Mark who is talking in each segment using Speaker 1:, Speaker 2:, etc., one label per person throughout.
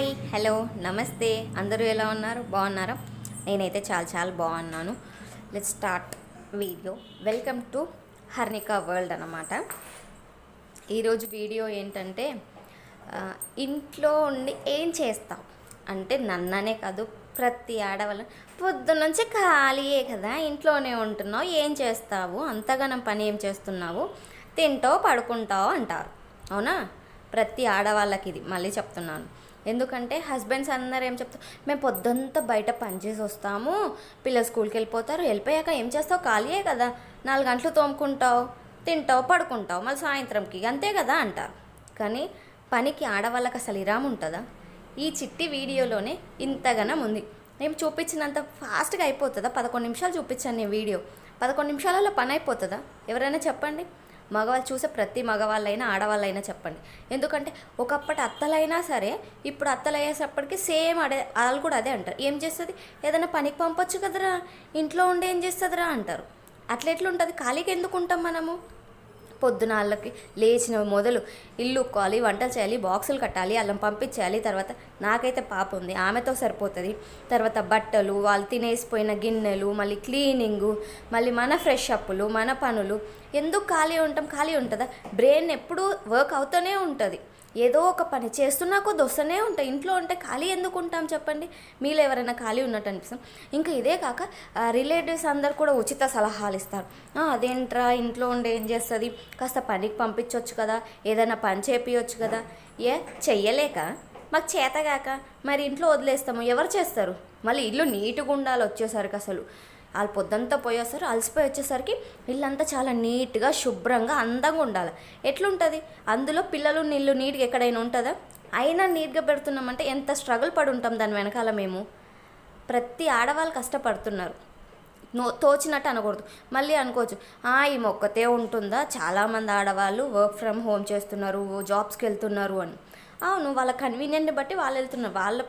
Speaker 1: hi hello నమస్తే అందరూ ఎలా ఉన్నారు బాగున్నారా నేనైతే చాలా బాగున్నాను let's start video welcome to Harnika world అన్నమాట ఈరోజు వీడియో ఏంటంటే ఇంట్లో ఉండి ఏం చేస్తావు అంటే నన్ననే కాదు ప్రతి ఆడవాళ్ళ పొద్దున్నుంచి ఖాళీయే కదా ఇంట్లోనే ఉంటున్నావు ఏం చేస్తావు అంతగానం పని ఏం చేస్తున్నావు తింటావు పడుకుంటావు అంటారు అవునా ప్రతి ఆడవాళ్ళకి ఇది మళ్ళీ చెప్తున్నాను ఎందుకంటే హస్బెండ్స్ అందరూ ఏం చెప్తారు మేము పొద్దుంతా బయట పనిచేసి వస్తాము పిల్లలు స్కూల్కి వెళ్ళిపోయాక ఏం చేస్తావు ఖాళీయే కదా 4 గంటలు తోముకుంటావు తింటావు పడుకుంటావు మళ్ళీ సాయంత్రంకి అంతే కదా అంటారు కానీ పనికి ఆడవాళ్ళకి అసలు ఇరాము ఉంటుందా ఈ చిట్టి వీడియోలోనే ఇంతగానం ఉంది నేను చూపించినంత ఫాస్ట్గా అయిపోతుందా 11 నిమిషాలు చూపించాను నేను వీడియో 11 నిమిషాలలో పని అయిపోతుందా ఎవరైనా చెప్పండి మగవాళ్ళు చూసే ప్రతి మగవాళ్ళైనా ఆడవాళ్ళైనా చెప్పండి ఎందుకంటే ఒకప్పటి అత్తలైనా సరే ఇప్పుడు అత్తలు అయ్యేసప్పటికి సేమ్ వాళ్ళు కూడా అదే అంటారు ఏం చేస్తుంది ఏదైనా పనికి పంపొచ్చు కదరా ఇంట్లో ఉండి ఏం చేస్తుందిరా అంటారు అట్లా ఎట్లుంటుంది ఖాళీకి ఎందుకు ఉంటాం మనము పొద్దున వాళ్ళకి లేచిన మొదలు ఇల్లు ఉక్కోవాలి వంటలు చేయాలి బాక్సులు కట్టాలి అల్లం పంపించేయాలి తర్వాత నాకైతే పాప ఉంది ఆమెతో సరిపోతుంది తర్వాత బట్టలు వాళ్ళు తినేసిపోయిన గిన్నెలు మళ్ళీ క్లీనింగు మళ్ళీ మన ఫ్రెష్ అప్పులు మన పనులు ఎందుకు ఖాళీ ఉంటుందా బ్రెయిన్ ఎప్పుడూ వర్క్ అవుతూనే ఉంటుంది ఏదో ఒక పని చేస్తున్నా కొద్ది వస్తూనే ఉంటాయి ఇంట్లో ఉంటే ఖాళీ ఎందుకు ఉంటాం చెప్పండి మీలో ఎవరైనా ఖాళీ ఉన్నట్టు అనిపిస్తాం ఇంకా ఇదే కాక రిలేటివ్స్ అందరు కూడా ఉచిత సలహాలు ఇస్తారు అదేంట్రా ఇంట్లో ఉండి ఏం చేస్తుంది కాస్త పనికి పంపించవచ్చు కదా ఏదైనా పని చేపించవచ్చు కదా చెయ్యలేక మాకు చేతగాక మరి ఇంట్లో వదిలేస్తాము ఎవరు చేస్తారు మళ్ళీ ఇల్లు నీట్గా ఉండాలి వచ్చేసరికి అసలు వాళ్ళు పొద్దంతా పోయేసరికి అలసిపోయి వచ్చేసరికి ఇల్లంతా చాలా నీట్గా శుభ్రంగా అందంగా ఉండాలి ఎట్లుంటుంది అందులో పిల్లలు నీళ్ళు నీట్గా ఎక్కడైనా ఉంటుందా అయినా నీట్గా పెడుతున్నామంటే ఎంత స్ట్రగుల్ పడి ఉంటాం దాని వెనకాల మేము ప్రతి ఆడవాళ్ళు కష్టపడుతున్నారు తోచినట్టు అనకూడదు మళ్ళీ అనుకోవచ్చు ఈ మొక్కతే ఉంటుందా చాలామంది ఆడవాళ్ళు వర్క్ ఫ్రమ్ హోమ్ చేస్తున్నారు జాబ్స్కి వెళ్తున్నారు అని అవును వాళ్ళ కన్వీనియంట్ని బట్టి వాళ్ళు వెళ్తున్నారు వాళ్ళ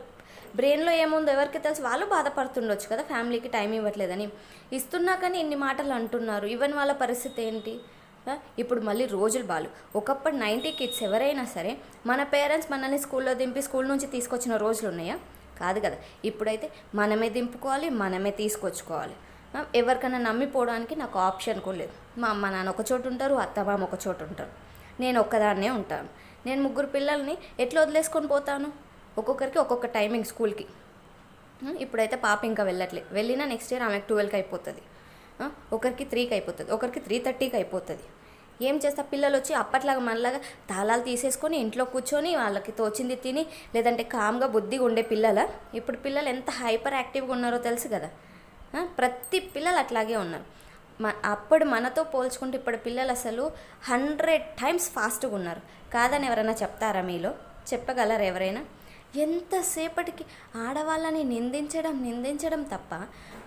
Speaker 1: బ్రెయిన్లో ఏముందో ఎవరికి తెలుసు వాళ్ళు బాధపడుతుండొచ్చు కదా ఫ్యామిలీకి టైం ఇవ్వట్లేదని ఇస్తున్నా కానీ ఇన్ని మాటలు అంటున్నారు ఈవెన్ వాళ్ళ పరిస్థితి ఏంటి ఇప్పుడు మళ్ళీ రోజులు బాలు ఒకప్పుడు 90 కిడ్స్ ఎవరైనా సరే మన పేరెంట్స్ మనల్ని స్కూల్లో దింపి స్కూల్ నుంచి తీసుకొచ్చిన రోజులు ఉన్నాయా కాదు కదా ఇప్పుడైతే మనమే దింపుకోవాలి మనమే తీసుకొచ్చుకోవాలి ఎవరికైనా నమ్మిపోవడానికి నాకు ఆప్షన్ కూడా లేదు మా అమ్మ నాన్న ఒక చోటు ఉంటారు అత్తమామ ఒక చోటు ఉంటారు నేను ఒక్కదాన్నే ఉంటాను నేను 3 పిల్లల్ని ఎట్లా వదిలేసుకొని పోతాను ఒక్కొక్కరికి ఒక్కొక్క టైమింగ్ స్కూల్కి ఇప్పుడైతే పాప ఇంకా వెళ్ళినా నెక్స్ట్ ఇయర్ ఆమెకు 12కి అయిపోతుంది ఒకరికి 3కి అయిపోతుంది ఒకరికి 3:30కి అయిపోతుంది ఏం చేస్తా పిల్లలు వచ్చి అప్పట్లాగా మనలాగా తాళాలు తీసేసుకొని ఇంట్లో కూర్చొని వాళ్ళకి తోచింది తిని లేదంటే కామ్గా బుద్ధిగా ఉండే ఇప్పుడు పిల్లలు ఎంత హైపర్ యాక్టివ్గా ఉన్నారో తెలుసు కదా ప్రతి పిల్లలు అట్లాగే ఉన్నారు అప్పుడు మనతో పోల్చుకుంటే ఇప్పుడు పిల్లలు అసలు 100 టైమ్స్ ఫాస్ట్గా ఉన్నారు కాదని ఎవరైనా చెప్తారా మీలో చెప్పగలరు ఎవరైనా ఎంతసేపటికి ఆడవాళ్ళని నిందించడం తప్ప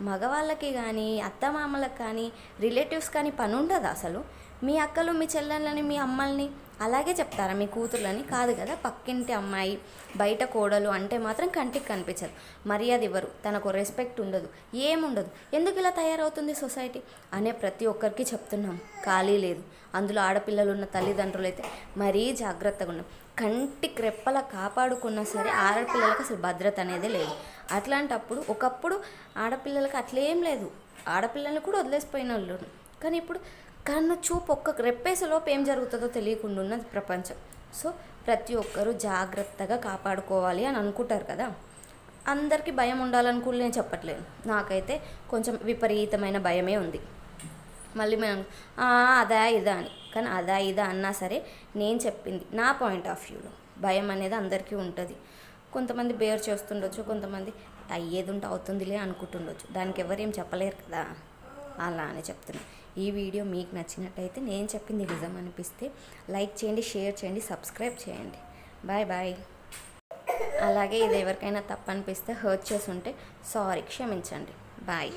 Speaker 1: మగవాళ్ళకి కానీ అత్తమామలకు కానీ రిలేటివ్స్ కానీ పని ఉండదు అసలు మీ అక్కలు మీ చెల్లెళ్ళని మీ అమ్మల్ని అలాగే చెప్తారా మీ కూతుర్లని కాదు కదా పక్కింటి అమ్మాయి బయట కోడలు అంటే మాత్రం కంటికి కనిపించదు మర్యాద ఇవ్వరు తనకు రెస్పెక్ట్ ఉండదు ఏముండదు ఎందుకు ఇలా తయారవుతుంది సొసైటీ అనే ప్రతి ఒక్కరికి చెప్తున్నాం ఖాళీ లేదు అందులో ఆడపిల్లలు ఉన్న తల్లిదండ్రులు అయితే మరీ జాగ్రత్తగా ఉన్నాం కంటికి రెప్పలా కాపాడుకున్నా సరే ఆడపిల్లలకు అసలు భద్రత అనేది లేదు అట్లాంటప్పుడు ఒకప్పుడు ఆడపిల్లలకి అట్లేం లేదు ఆడపిల్లల్ని కూడా వదిలేసిపోయిన వాళ్ళు కానీ ఇప్పుడు కన్ను చూపు ఒక్క రెప్పేసలోపు ఏం జరుగుతుందో తెలియకుండా ఉన్నది ప్రపంచం సో ప్రతి ఒక్కరూ జాగ్రత్తగా కాపాడుకోవాలి అని అనుకుంటారు కదా అందరికీ భయం ఉండాలనుకుని నేను చెప్పట్లేదు నాకైతే కొంచెం విపరీతమైన భయమే ఉంది మళ్ళీ మేము అదా ఇదా అని కానీ అదా ఇదా అన్నా సరే నేను చెప్పింది నా పాయింట్ ఆఫ్ వ్యూలో భయం అనేది అందరికీ ఉంటుంది కొంతమంది బేర్ చేస్తుండొచ్చు కొంతమంది అయ్యేది ఉంటే అవుతుందిలే అనుకుంటుండొచ్చు దానికి ఎవరేం చెప్పలేరు కదా అలా అని చెప్తున్నాను ఈ వీడియో మీకు నచ్చినట్టయితే నేను చెప్పింది నిజం అనిపిస్తే లైక్ చేయండి షేర్ చేయండి సబ్స్క్రైబ్ చేయండి బాయ్ అలాగే ఇది ఎవరికైనా తప్పు అనిపిస్తే హర్ట్ చేసి ఉంటే సారీ క్షమించండి బాయ్